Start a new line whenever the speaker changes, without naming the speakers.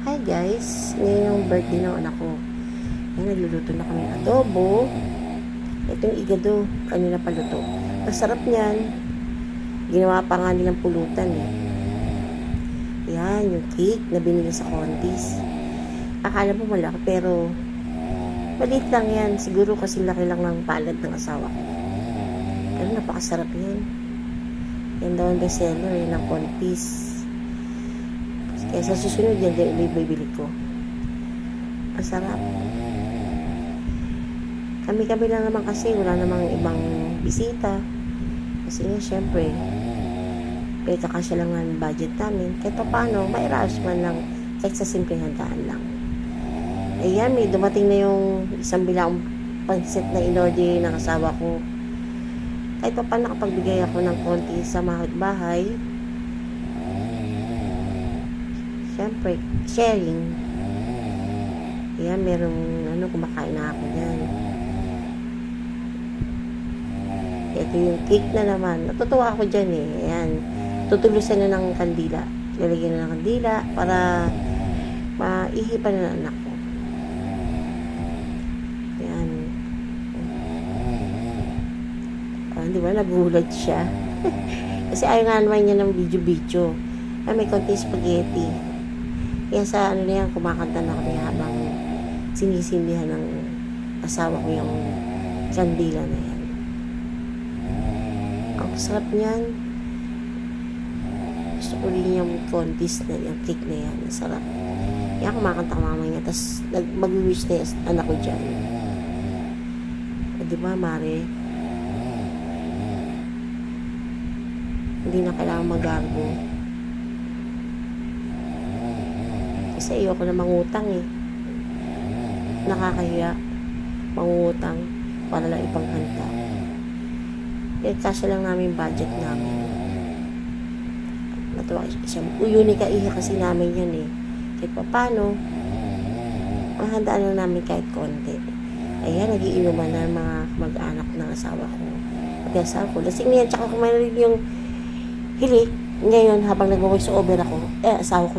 Hi guys, ngayon yung birthday ng anak ko. Ngayon nagluluto na kami ng adobo. Ito yung igado, kanina pa luto. Masarap niyan. Ginawa pa nga nilang pulutan eh. Yan, yung cake na binili sa Contis. Akala mo malaki pero maliit lang yan. Siguro kasi laki lang ng palad ng asawa ko. Pero napakasarap yan. Yan daw ang bestseller eh, ng Contis. Kaya sa susunod yan, bibili ko. Ang sarap. Kami-kami lang naman kasi, wala namang ibang bisita. Kasi nga, syempre, kahit kakasya lang ang budget namin, kahit pa paano, mairaos man lang, kahit sa simpleng handaan lang. Ayan, may dumating na yung isang bilang pansit na in-order ng asawa ko. Kahit pa paano nakapagbigay ako ng konti sa mga bahay. Siyempre, sharing. Ayan, merong kumakain na ako dyan. Ito yung cake na naman. Natutuwa ako dyan eh. Ayan, tutulusan na ng kandila. Lalagyan na ng kandila para maihipan na ng anak ko. Ayan. Di ba? Nagulat siya. Kasi ayaw nga naman niya ng video-video. May konti spaghetti. Kaya sa na yan, kumakanta na kami habang sinisindihan ng asawa ko yung kandila na yan. Ang sarap niyan. Gusto ko rin yung Contis na yung cake na yan. Ang sarap. Kaya kumakanta ka mamaya. Tapos mag-wish na yung anak ko dyan. Diba, Mare? Hindi na kailangan mag-garbo. Kasi ayoko na mangutang eh. Nakakahiya. Mangutang para lang ipanghanda. Kaya kasya lang namin budget namin. Natuwa siya. Uyuni ka ihi kasi namin yan eh. Kahit pa paano, mahandaan lang namin kahit konti. Ayan, nagiinuman na mga mag-anak ng asawa ko. Pag-asawa ko. Lasing niyan, tsaka kumain rin yung hilik. Ngayon, habang nag-voice over ako, asawa ko